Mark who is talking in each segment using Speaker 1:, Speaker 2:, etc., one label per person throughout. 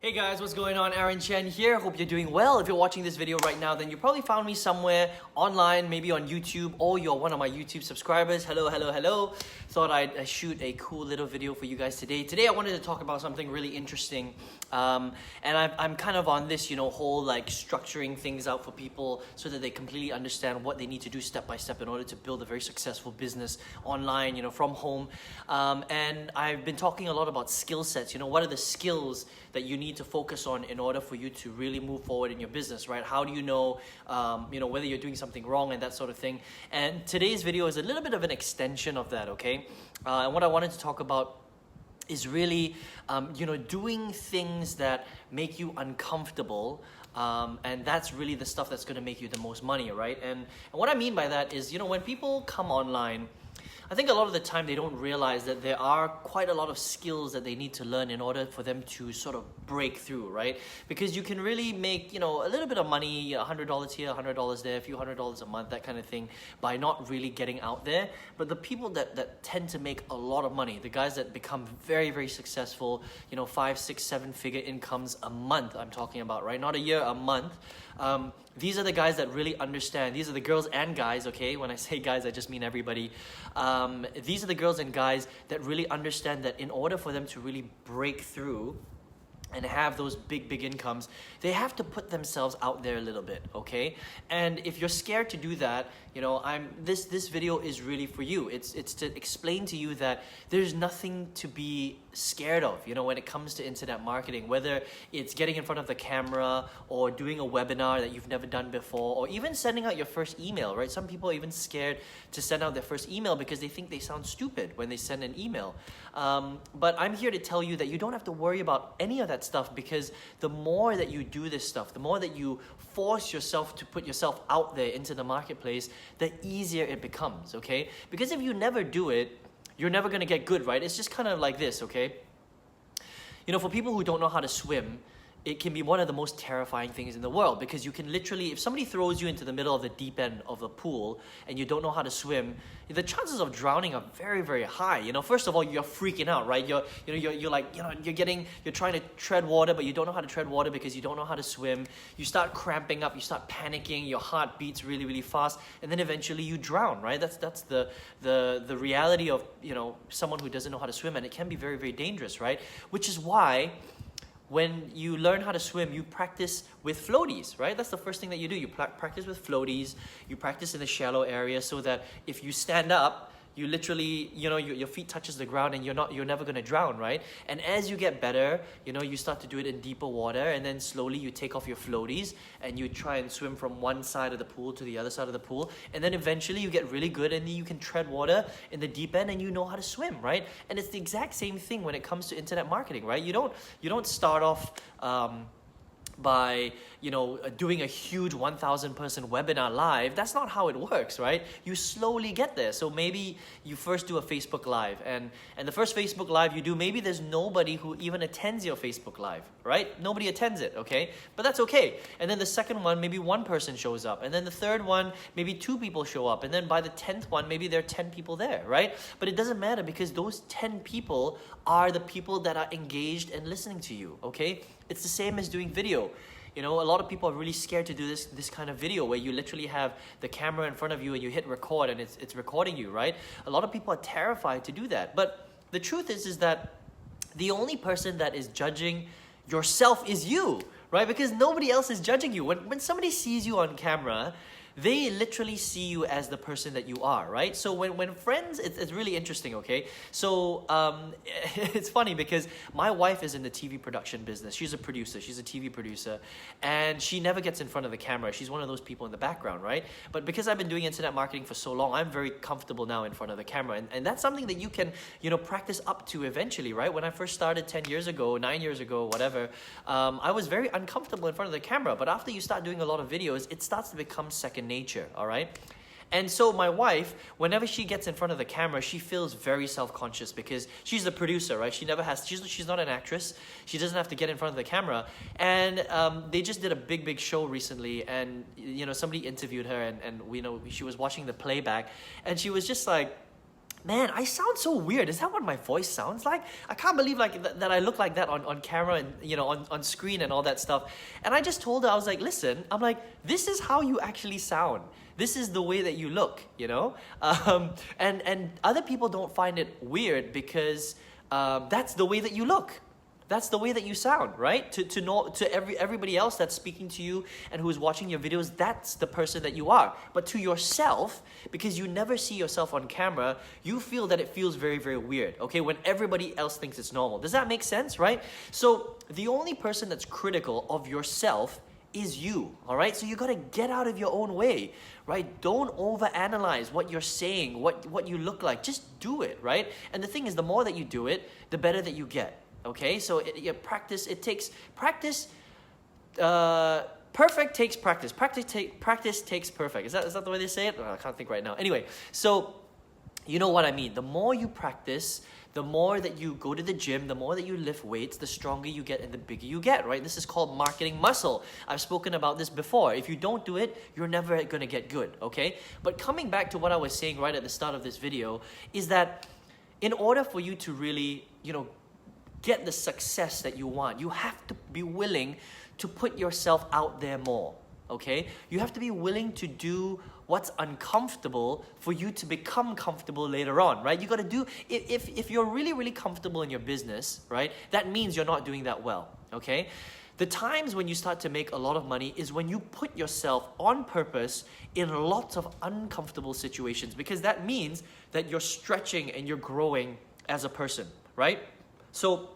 Speaker 1: Hey guys, what's going on? Aaron Chen here. Hope you're doing well. If you're watching this video right now, then you probably found me somewhere online, maybe on YouTube, or you're one of my YouTube subscribers. Hello. Thought I'd shoot a cool little video for you guys today. Today I wanted to talk about something really interesting. And I'm kind of on this, whole like structuring things out for people so that they completely understand what they need to do step by step in order to build a very successful business online, from home. And I've been talking a lot about skill sets. What are the skills that you need to focus on in order for you to really move forward in your business, right? How do you know, whether you're doing something wrong and that sort of thing? And today's video is a little bit of an extension of that, okay? And what I wanted to talk about is really, doing things that make you uncomfortable. And that's really the stuff that's going to make you the most money, right? And what I mean by that is, when people come online, I think a lot of the time they don't realize that there are quite a lot of skills that they need to learn in order for them to sort of break through, right? Because you can really make, a little bit of money, $100 here, $100 there, a few $100s a month, that kind of thing, by not really getting out there. But the people that tend to make a lot of money, the guys that become very, very successful, 5, 6, 7-figure incomes a month, I'm talking about, right? Not a year, a month. These are the guys that really understand. These are the girls and guys, okay? When I say guys, I just mean everybody. These are the girls and guys that really understand that in order for them to really break through and have those big incomes, they have to put themselves out there a little bit, okay? And if you're scared to do that, this video is really for you. It's to explain to you that there's nothing to be scared of, when it comes to internet marketing, whether it's getting in front of the camera or doing a webinar that you've never done before, or even sending out your first email, right? Some people are even scared to send out their first email because they think they sound stupid when they send an email. But I'm here to tell you that you don't have to worry about any of that stuff, because the more that you do this stuff, the more that you force yourself to put yourself out there into the marketplace, the easier it becomes, okay? Because if you never do it, you're never gonna get good, right? It's just kind of like this, okay? For people who don't know how to swim, it can be one of the most terrifying things in the world, because you can literally, if somebody throws you into the middle of the deep end of a pool and you don't know how to swim, the chances of drowning are very, very high. First of all, you're freaking out, right? You're trying to tread water, but you don't know how to tread water because you don't know how to swim. You start cramping up, you start panicking, your heart beats really, really fast, and then eventually you drown, right? That's the reality of, someone who doesn't know how to swim, and it can be very, very dangerous, right? Which is why when you learn how to swim, you practice with floaties, right? That's the first thing that you do. You practice with floaties. You practice in the shallow area so that if you stand up, you literally, your feet touches the ground and you're never gonna drown, right? And as you get better, you start to do it in deeper water, and then slowly you take off your floaties and you try and swim from one side of the pool to the other side of the pool, and then eventually you get really good and you can tread water in the deep end and you know how to swim, right? And it's the exact same thing when it comes to internet marketing, right? You don't start off by doing a huge 1,000 person webinar live. That's not how it works, right? You slowly get there. So maybe you first do a Facebook Live, and the first Facebook Live you do, maybe there's nobody who even attends your Facebook Live, right? Nobody attends it, okay? But that's okay. And then the second one, maybe one person shows up, and then the third one, maybe 2 people show up, and then by the 10th one, maybe there are 10 people there, right? But it doesn't matter, because those 10 people are the people that are engaged and listening to you, okay? It's the same as doing video. A lot of people are really scared to do this kind of video where you literally have the camera in front of you and you hit record and it's recording you, right? A lot of people are terrified to do that. But the truth is that the only person that is judging yourself is you, right? Because nobody else is judging you. When somebody sees you on camera, they literally see you as the person that you are, right? So when friends, it's really interesting, okay? So it's funny because my wife is in the TV production business. She's a producer. She's a TV producer. And she never gets in front of the camera. She's one of those people in the background, right? But because I've been doing internet marketing for so long, I'm very comfortable now in front of the camera. And that's something that you can, practice up to eventually, right? When I first started 10 years ago, 9 years ago, whatever, I was very uncomfortable in front of the camera. But after you start doing a lot of videos, it starts to become second nature, all right? And so my wife, whenever she gets in front of the camera, she feels very self-conscious because she's the producer, right? She's not an actress. She doesn't have to get in front of the camera. And they just did a big show recently, and somebody interviewed her, and she was watching the playback, and she was just like, man, I sound so weird. Is that what my voice sounds like? I can't believe like that I look like that on camera and on screen and all that stuff. And I just told her, I was like, listen, I'm like, this is how you actually sound. This is the way that you look, and other people don't find it weird because that's the way that you look. That's the way that you sound, right? To everybody else that's speaking to you and who's watching your videos, that's the person that you are. But to yourself, because you never see yourself on camera, you feel that it feels very, very weird, okay? When everybody else thinks it's normal. Does that make sense, right? So the only person that's critical of yourself is you, all right? So you gotta get out of your own way, right? Don't overanalyze what you're saying, what you look like. Just do it, right? And the thing is, the more that you do it, the better that you get. Okay, so practice takes practice. Perfect takes practice. Practice takes perfect. Is that the way they say it? Oh, I can't think right now. Anyway, so you know what I mean. The more you practice, the more that you go to the gym, the more that you lift weights, the stronger you get and the bigger you get, right? This is called marketing muscle. I've spoken about this before. If you don't do it, you're never gonna get good, okay? But coming back to what I was saying right at the start of this video is that in order for you to really, get the success that you want, you have to be willing to put yourself out there more, okay? You have to be willing to do what's uncomfortable for you to become comfortable later on, right? You gotta do, if you're really, really comfortable in your business, right, that means you're not doing that well, okay? The times when you start to make a lot of money is when you put yourself on purpose in lots of uncomfortable situations, because that means that you're stretching and you're growing as a person, right? So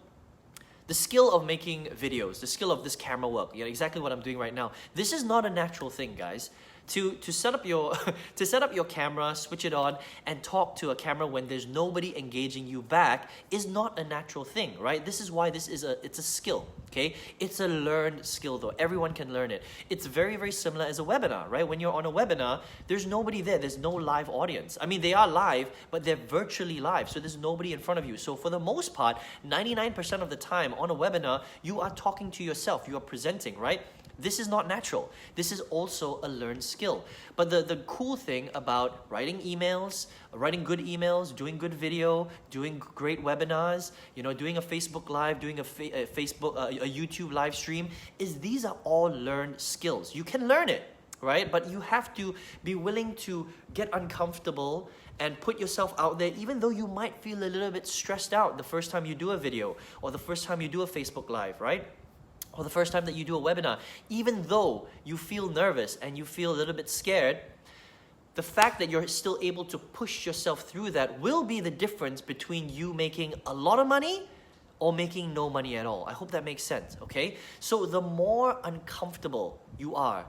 Speaker 1: the skill of making videos, the skill of this camera work, exactly what I'm doing right now. This is not a natural thing, guys. To set up your camera, switch it on, and talk to a camera when there's nobody engaging you back is not a natural thing, right? This is why it's a skill, okay? It's a learned skill though. Everyone can learn it. It's very, very similar as a webinar, right? When you're on a webinar, there's nobody there. There's no live audience. I mean, they are live, but they're virtually live, so there's nobody in front of you. So for the most part, 99% of the time on a webinar, you are talking to yourself. You are presenting, right? This is not natural. This is also a learned skill. But the cool thing about writing emails, writing good emails, doing good video, doing great webinars, doing a Facebook Live, doing a YouTube live stream, is these are all learned skills. You can learn it, right? But you have to be willing to get uncomfortable and put yourself out there, even though you might feel a little bit stressed out the first time you do a video or the first time you do a Facebook Live, right? Or the first time that you do a webinar, even though you feel nervous and you feel a little bit scared, the fact that you're still able to push yourself through that will be the difference between you making a lot of money or making no money at all. I hope that makes sense, okay? So the more uncomfortable you are,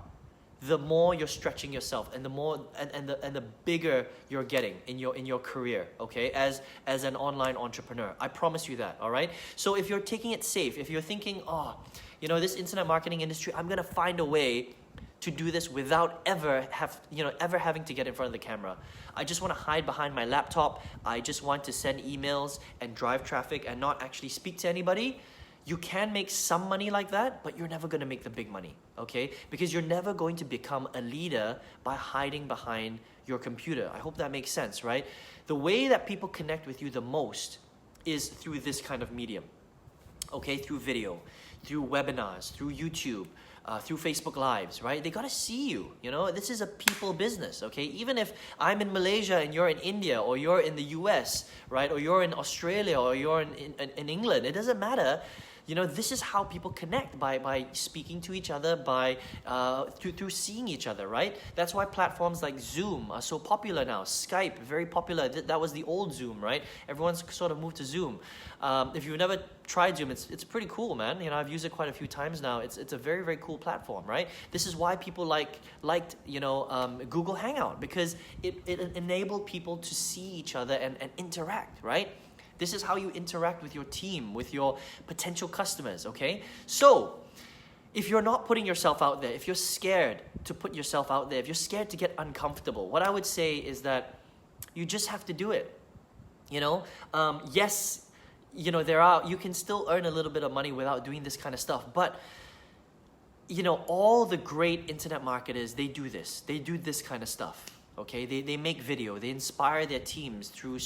Speaker 1: the more you're stretching yourself, and the more and the bigger you're getting in your career, okay, as an online entrepreneur. I promise you that, all right? So if you're taking it safe, if you're thinking, this internet marketing industry, I'm gonna find a way to do this without ever having to get in front of the camera. I just want to hide behind my laptop. I just want to send emails and drive traffic and not actually speak to anybody. You can make some money like that, but you're never going to make the big money, okay? Because you're never going to become a leader by hiding behind your computer. I hope that makes sense, right? The way that people connect with you the most is through this kind of medium, okay? Through video, through webinars, through YouTube, through Facebook Lives, right? They gotta see you, This is a people business, okay? Even if I'm in Malaysia and you're in India, or you're in the US, right? Or you're in Australia, or you're in England, it doesn't matter. This is how people connect, by speaking to each other, through seeing each other, right? That's why platforms like Zoom are so popular now. Skype, very popular. That was the old Zoom, right? Everyone's sort of moved to Zoom. If you've never tried Zoom, it's pretty cool, man. I've used it quite a few times now. It's a very, very cool platform, right? This is why people liked Google Hangout, because it enabled people to see each other and interact, right? This is how you interact with your team, with your potential customers, okay? So, if you're not putting yourself out there, if you're scared to put yourself out there, if you're scared to get uncomfortable, what I would say is that you just have to do it. Yes, you can still earn a little bit of money without doing this kind of stuff, but all the great internet marketers, they do this kind of stuff. Okay, they make video, they inspire their teams through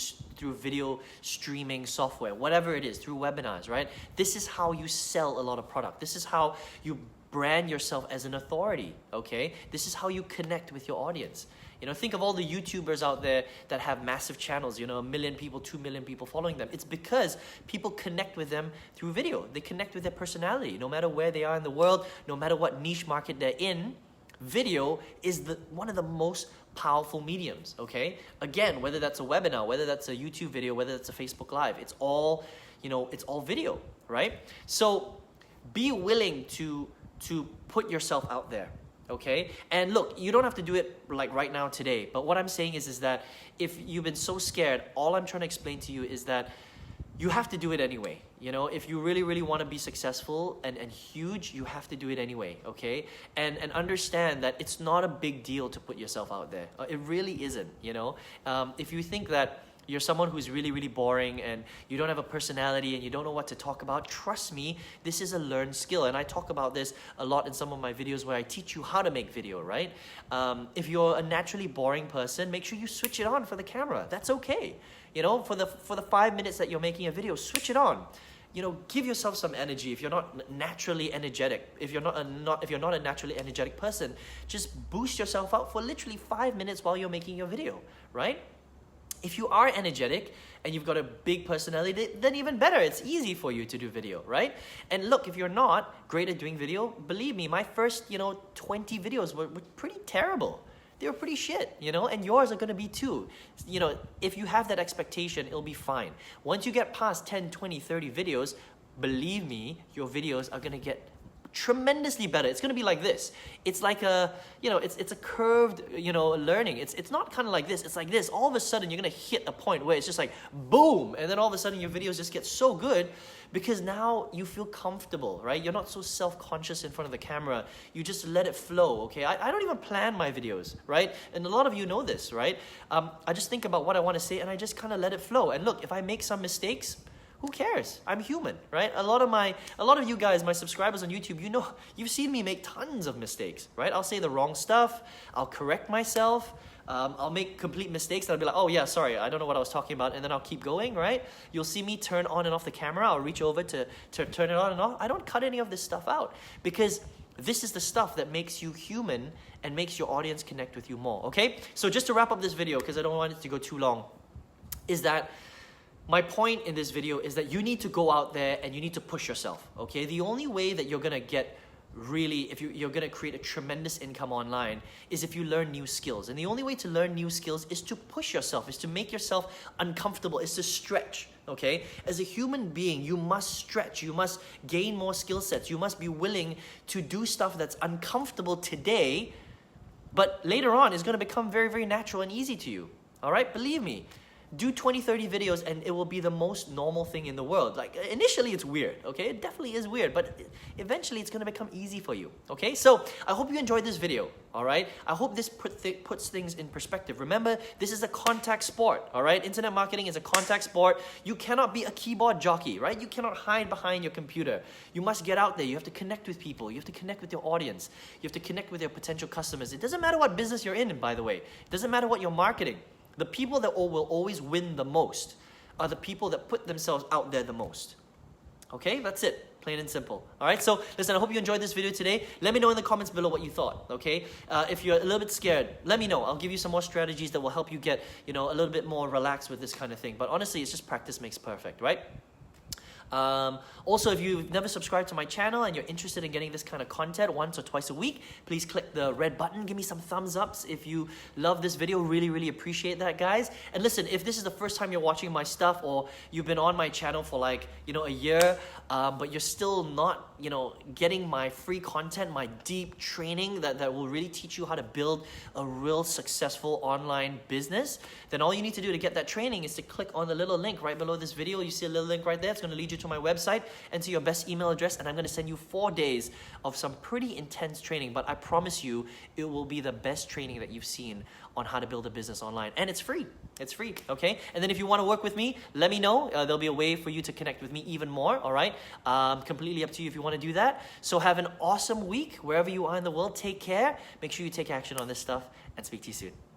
Speaker 1: video streaming software, whatever it is, through webinars, right? This is how you sell a lot of product. This is how you brand yourself as an authority, okay? This is how you connect with your audience. You know, think of all the YouTubers out there that have massive channels, you know, 1 million people, 2 million people following them. It's because people connect with them through video. They connect with their personality. No matter where they are in the world, no matter what niche market they're in, video is one of the most powerful mediums, okay? Again, whether that's a webinar, whether that's a YouTube video, whether that's a Facebook Live, it's all, you know, it's all video, right? So be willing to put yourself out there, okay? And look, you don't have to do it like right now today, but what I'm saying is that if you've been so scared, all I'm trying to explain to you is that you have to do it anyway. You know, if you really, really want to be successful and huge, you have to do it anyway, okay? And understand that it's not a big deal to put yourself out there. It really isn't, you know? If you think that you're someone who's really, really boring and you don't have a personality and you don't know what to talk about, trust me, this is a learned skill. And I talk about this a lot in some of my videos where I teach you how to make video, right? If you're a naturally boring person, make sure you switch it on for the camera. That's okay. You know, for the 5 minutes that you're making a video, switch it on. You know, give yourself some energy. If you're not naturally energetic, if you're not a naturally energetic person, just boost yourself up for literally 5 minutes while you're making your video, right? If you are energetic and you've got a big personality, then even better. It's easy for you to do video, right? And look, if you're not great at doing video, believe me, my first, 20 videos were pretty terrible. They were pretty shit, and yours are gonna be too. If you have that expectation, it'll be fine. Once you get past 10, 20, 30 videos, believe me, your videos are gonna get tremendously better. It's gonna be like this. It's like it's a curved, learning. It's not kind of like this. It's like this. All of a sudden, you're gonna hit a point where it's just like boom, and then all of a sudden your videos just get so good because now you feel comfortable, right? You're not so self-conscious in front of the camera. You just let it flow, okay? I don't even plan my videos, right? And a lot of you know this, right? I just think about what I want to say and I just kind of let it flow. And look, if I make some mistakes, who cares? I'm human, right? A lot of you guys, my subscribers on YouTube, you've seen me make tons of mistakes, right? I'll say the wrong stuff. I'll correct myself. I'll make complete mistakes and I'll be like, oh yeah, sorry, I don't know what I was talking about, and then I'll keep going, right? You'll see me turn on and off the camera. I'll reach over to turn it on and off. I don't cut any of this stuff out because this is the stuff that makes you human and makes your audience connect with you more, okay? So just to wrap up this video, because I don't want it to go too long, is that my point in this video is that you need to go out there and you need to push yourself, okay? The only way that you're gonna get if you're gonna create a tremendous income online is if you learn new skills. And the only way to learn new skills is to push yourself, is to make yourself uncomfortable, is to stretch, okay? As a human being, you must stretch, you must gain more skill sets, you must be willing to do stuff that's uncomfortable today, but later on is gonna become very, very natural and easy to you, all right? Believe me. Do 20, 30 videos and it will be the most normal thing in the world. Like initially it's weird, okay? It definitely is weird, but eventually it's gonna become easy for you, okay? So I hope you enjoyed this video, all right? I hope this puts things in perspective. Remember, this is a contact sport, all right? Internet marketing is a contact sport. You cannot be a keyboard jockey, right? You cannot hide behind your computer. You must get out there. You have to connect with people. You have to connect with your audience. You have to connect with your potential customers. It doesn't matter what business you're in, by the way. It doesn't matter what you're marketing. The people that will always win the most are the people that put themselves out there the most. Okay, that's it. Plain and simple. All right, so listen, I hope you enjoyed this video today. Let me know in the comments below what you thought, okay? If you're a little bit scared, let me know. I'll give you some more strategies that will help you get, a little bit more relaxed with this kind of thing. But honestly, it's just practice makes perfect, right? Also, if you've never subscribed to my channel and you're interested in getting this kind of content once or twice a week, please click the red button. Give me some thumbs ups if you love this video. Really, really appreciate that, guys. And listen, if this is the first time you're watching my stuff or you've been on my channel for like, a year, but you're still not, getting my free content, my deep training that will really teach you how to build a real successful online business, then all you need to do to get that training is to click on the little link right below this video. You see a little link right there. It's going to lead you to my website and to your best email address, and I'm going to send you 4 days of some pretty intense training, but I promise you it will be the best training that you've seen on how to build a business online, and it's free, okay? And then if you want to work with me, let me know. There'll be a way for you to connect with me even more, all right? Completely up to you if you want to do that. So have an awesome week wherever you are in the world. Take care. Make sure you take action on this stuff, and speak to you soon.